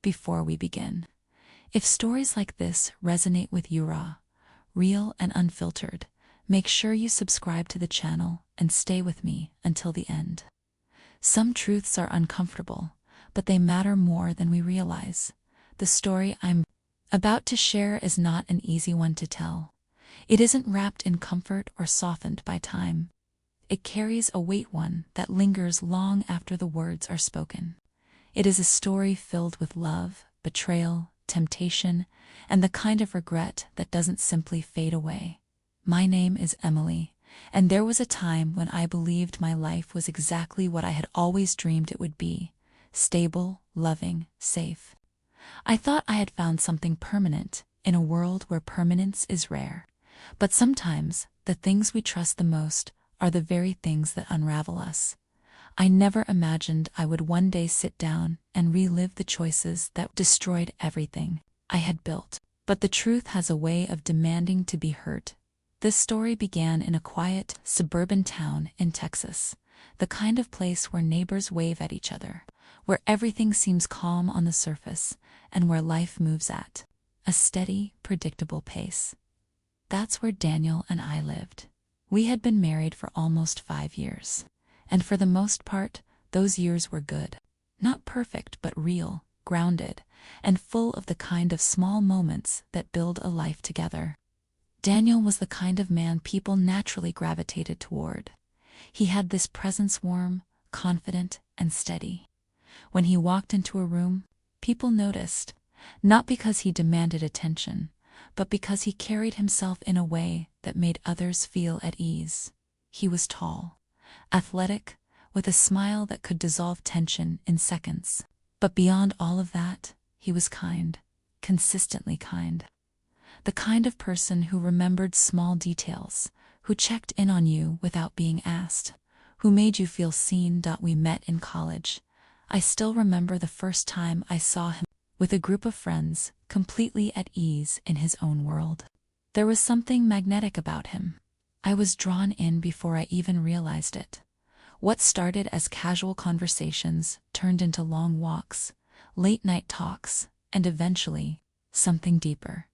before we begin. If stories like this resonate with you raw, real and unfiltered, make sure you subscribe to the channel and stay with me until the end. Some truths are uncomfortable, but they matter more than we realize. The story I'm about to share is not an easy one to tell. It isn't wrapped in comfort or softened by time. It carries a weight, one that lingers long after the words are spoken. It is a story filled with love, betrayal, temptation, and the kind of regret that doesn't simply fade away. My name is Emily, and there was a time when I believed my life was exactly what I had always dreamed it would be: stable, loving, safe. I thought I had found something permanent in a world where permanence is rare. But sometimes the things we trust the most are the very things that unravel us. I never imagined I would one day sit down and relive the choices that destroyed everything I had built. But the truth has a way of demanding to be heard. This story began in a quiet, suburban town in Texas, the kind of place where neighbors wave at each other, where everything seems calm on the surface, and where life moves at a steady, predictable pace. That's where Daniel and I lived. We had been married for almost 5 years, and for the most part, those years were good. Not perfect, but real, grounded, and full of the kind of small moments that build a life together. Daniel was the kind of man people naturally gravitated toward. He had this presence, warm, confident, and steady. When he walked into a room, people noticed, not because he demanded attention, but because he carried himself in a way that made others feel at ease. He was tall, athletic, with a smile that could dissolve tension in seconds. But beyond all of that, he was kind, consistently kind. The kind of person who remembered small details, who checked in on you without being asked, who made you feel seen. We met in college. I still remember the first time I saw him with a group of friends, completely at ease in his own world. There was something magnetic about him. I was drawn in before I even realized it. What started as casual conversations turned into long walks, late-night talks, and eventually, something deeper.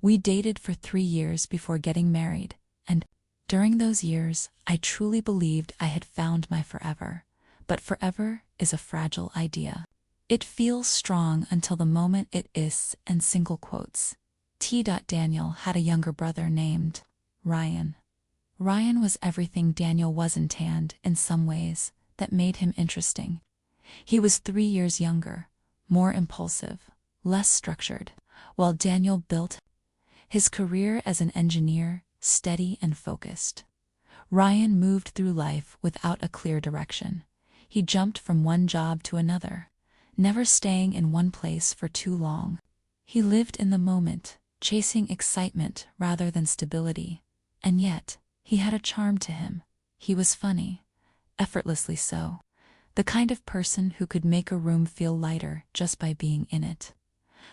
We dated for 3 years before getting married, and during those years, I truly believed I had found my forever. But forever is a fragile idea. It feels strong until the moment it is, and single quotes. Daniel had a younger brother named Ryan. Ryan was everything Daniel wasn't, and in some ways, that made him interesting. He was 3 years younger, more impulsive, less structured, while Daniel built his career as an engineer, steady and focused. Ryan moved through life without a clear direction. He jumped from one job to another, never staying in one place for too long. He lived in the moment, chasing excitement rather than stability. And yet, he had a charm to him. He was funny, effortlessly so. The kind of person who could make a room feel lighter just by being in it.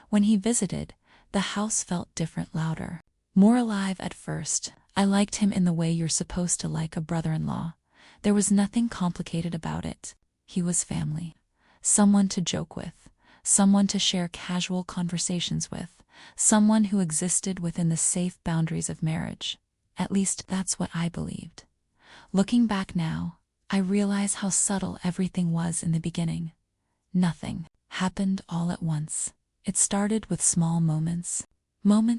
When he visited, the house felt different, louder, more alive at first. I liked him in the way you're supposed to like a brother-in-law. There was nothing complicated about it. He was family. Someone to joke with, someone to share casual conversations with, someone who existed within the safe boundaries of marriage. At least that's what I believed. Looking back now, I realize how subtle everything was in the beginning. Nothing happened all at once. It started with small moments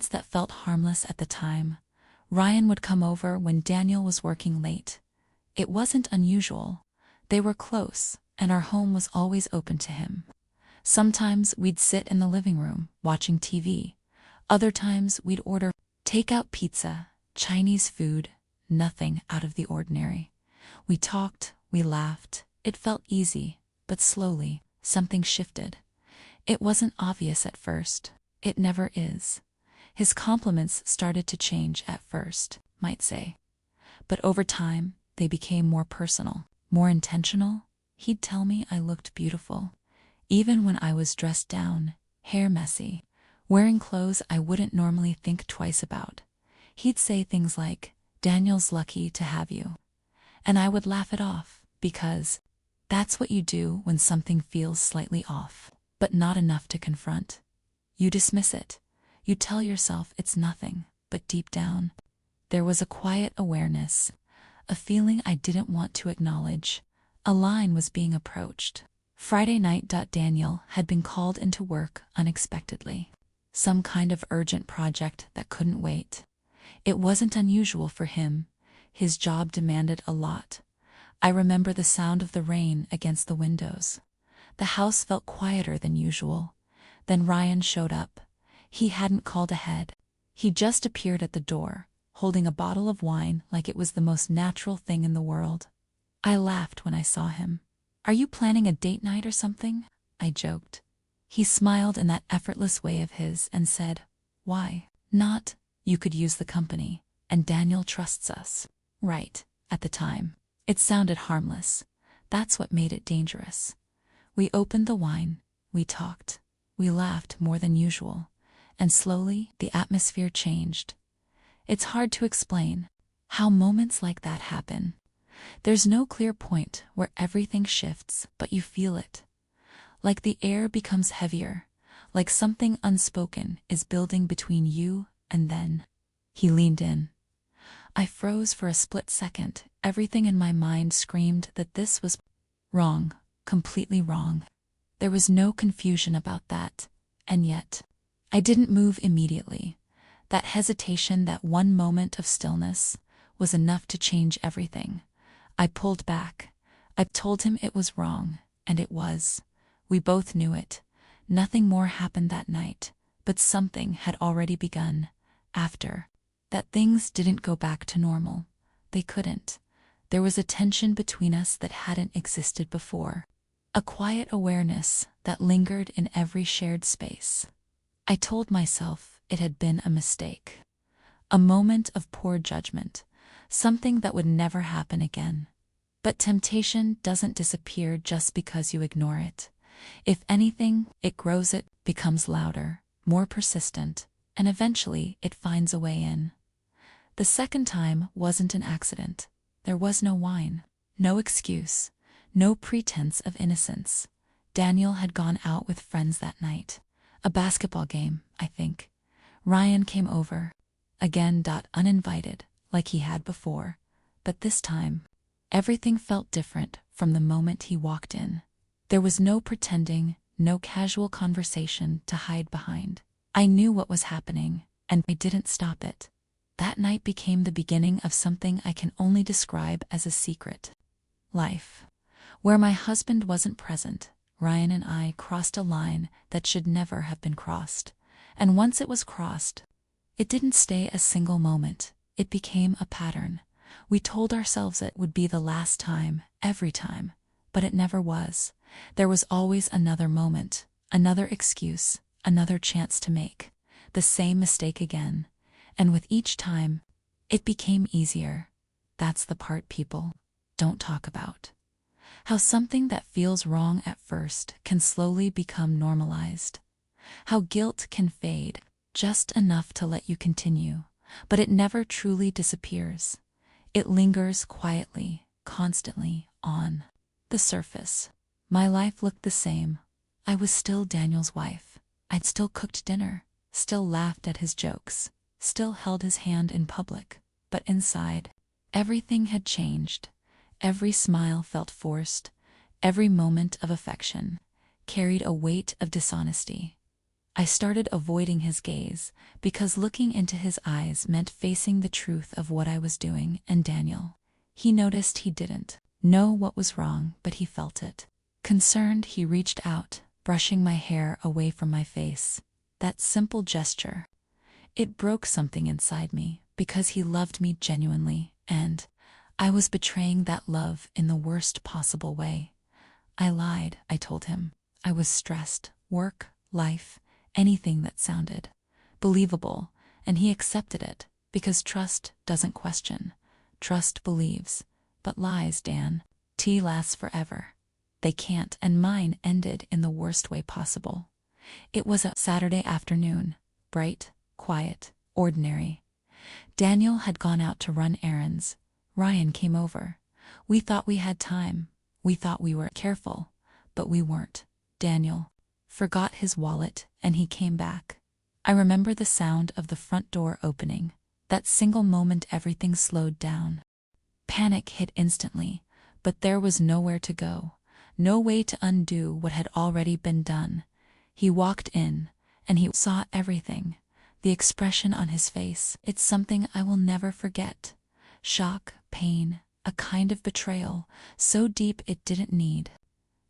that felt harmless at the time. Ryan would come over when Daniel was working late. It wasn't unusual. They were close, and our home was always open to him. Sometimes we'd sit in the living room, watching TV. Other times we'd order takeout pizza, Chinese food, nothing out of the ordinary. We talked, we laughed. It felt easy, but slowly, something shifted. It wasn't obvious at first. It never is. His compliments started to change at first, might say. But over time, they became more personal, more intentional. He'd tell me I looked beautiful, even when I was dressed down, hair messy, wearing clothes I wouldn't normally think twice about. He'd say things like, "Daniel's lucky to have you." And I would laugh it off, because that's what you do when something feels slightly off. but not enough to confront. You dismiss it. You tell yourself it's nothing, but deep down, there was a quiet awareness, a feeling I didn't want to acknowledge. A line was being approached. Friday night. Daniel had been called into work unexpectedly. Some kind of urgent project that couldn't wait. It wasn't unusual for him. His job demanded a lot. I remember the sound of the rain against the windows. The house felt quieter than usual. Then Ryan showed up. He hadn't called ahead. He just appeared at the door, holding a bottle of wine like it was the most natural thing in the world. I laughed when I saw him. "Are you planning a date night or something?" I joked. He smiled in that effortless way of his and said, "Why not? You could use the company, and Daniel trusts us." Right, at the time. It sounded harmless. That's what made it dangerous. We opened the wine, we talked, we laughed more than usual, and slowly the atmosphere changed. It's hard to explain how moments like that happen. There's no clear point where everything shifts, but you feel it. Like the air becomes heavier, like something unspoken is building between you and then. He leaned in. I froze for a split second. Everything in my mind screamed that this was wrong, completely wrong. There was no confusion about that, and yet, I didn't move immediately. That hesitation, that one moment of stillness, was enough to change everything. I pulled back. I told him it was wrong, and it was. We both knew it. Nothing more happened that night, but something had already begun. After that, things didn't go back to normal. They couldn't. There was a tension between us that hadn't existed before. A quiet awareness that lingered in every shared space. I told myself it had been a mistake. A moment of poor judgment. Something that would never happen again. But temptation doesn't disappear just because you ignore it. If anything, it grows, it becomes louder, more persistent, and eventually it finds a way in. The second time wasn't an accident. There was no wine, no excuse, no pretense of innocence. Daniel had gone out with friends that night. A basketball game, I think. Ryan came over. Again, uninvited, like he had before. But this time, everything felt different from the moment he walked in. There was no pretending, no casual conversation to hide behind. I knew what was happening, and I didn't stop it. That night became the beginning of something I can only describe as a secret life. Where my husband wasn't present, Ryan and I crossed a line that should never have been crossed. And once it was crossed, it didn't stay a single moment. It became a pattern. We told ourselves it would be the last time, every time, but it never was. There was always another moment, another excuse, another chance to make the same mistake again. And with each time, it became easier. That's the part people don't talk about. How something that feels wrong at first can slowly become normalized. How guilt can fade just enough to let you continue, but it never truly disappears. It lingers quietly, constantly, on the surface. My life looked the same. I was still Daniel's wife. I'd still cooked dinner, still laughed at his jokes, still held his hand in public. But inside, everything had changed. Every smile felt forced. Every moment of affection carried a weight of dishonesty. I started avoiding his gaze because looking into his eyes meant facing the truth of what I was doing. And Daniel, he noticed. He didn't know what was wrong, but he felt it. Concerned, he reached out, brushing my hair away from my face. That simple gesture, it broke something inside me, because he loved me genuinely, and I was betraying that love in the worst possible way. I lied, I told him. I was stressed, work, life, anything that sounded believable, and he accepted it, because trust doesn't question. Trust believes. But lies, Dan, lasts forever. They can't, and mine ended in the worst way possible. It was a Saturday afternoon, bright, quiet, ordinary. Daniel had gone out to run errands. Ryan came over. We thought we had time. We thought we were careful, but we weren't. Daniel forgot his wallet, and he came back. I remember the sound of the front door opening. That single moment everything slowed down. Panic hit instantly, but there was nowhere to go, no way to undo what had already been done. He walked in, and he saw everything. The expression on his face, it's something I will never forget. Shock, pain, a kind of betrayal, so deep it didn't need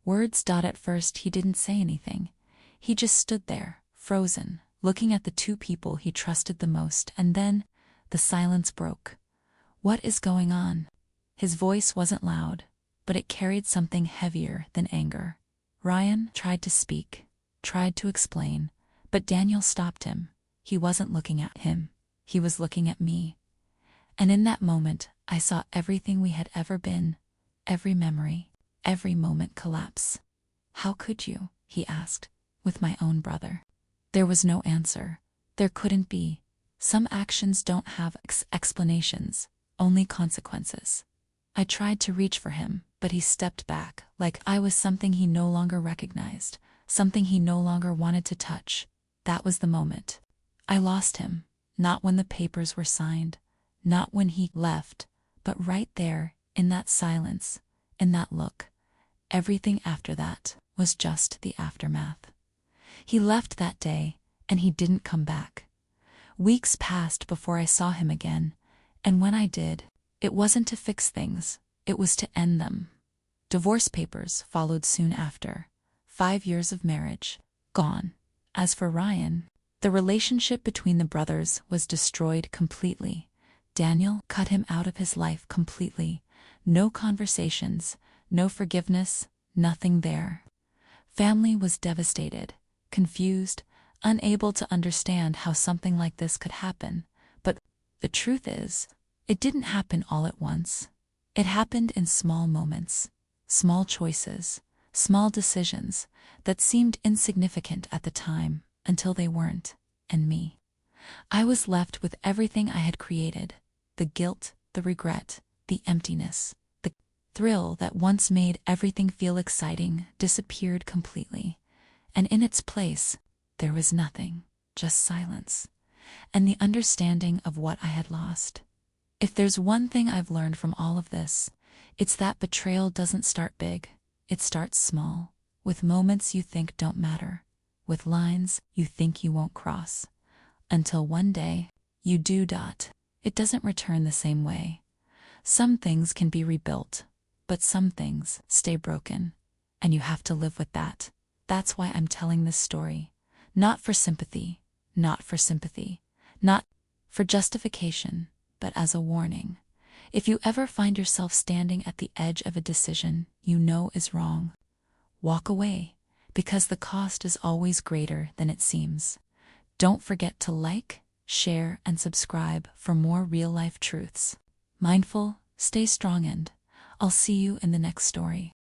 words. At first he didn't say anything. He just stood there, frozen, looking at the two people he trusted the most, and then the silence broke. "What is going on?" His voice wasn't loud, but it carried something heavier than anger. Ryan tried to speak, tried to explain, but Daniel stopped him. He wasn't looking at him. He was looking at me. And in that moment, I saw everything we had ever been, every memory, every moment collapse. "How could you?" he asked, "with my own brother?" There was no answer. There couldn't be. Some actions don't have explanations, only consequences. I tried to reach for him, but he stepped back, like I was something he no longer recognized, something he no longer wanted to touch. That was the moment. I lost him, not when the papers were signed, not when he left, but right there, in that silence, in that look. Everything after that was just the aftermath. He left that day, and he didn't come back. Weeks passed before I saw him again, and when I did, it wasn't to fix things, it was to end them. Divorce papers followed soon after. 5 years of marriage, gone. As for Ryan, the relationship between the brothers was destroyed completely. Daniel cut him out of his life completely. No conversations, no forgiveness, nothing there. Family was devastated, confused, unable to understand how something like this could happen. But the truth is, it didn't happen all at once. It happened in small moments, small choices, small decisions that seemed insignificant at the time until they weren't, and me. I was left with everything I had created, the guilt, the regret, the emptiness. The thrill that once made everything feel exciting disappeared completely, and in its place, there was nothing, just silence, and the understanding of what I had lost. If there's one thing I've learned from all of this, it's that betrayal doesn't start big. It starts small, with moments you think don't matter, with lines you think you won't cross, until one day, you do. It doesn't return the same way. Some things can be rebuilt, but some things stay broken, and you have to live with that. That's why I'm telling this story. Not for sympathy, not for sympathy, not for justification, but as a warning. If you ever find yourself standing at the edge of a decision you know is wrong, walk away, because the cost is always greater than it seems. Don't forget to like, share, and subscribe for more real-life truths. Mindful, stay strong, and I'll see you in the next story.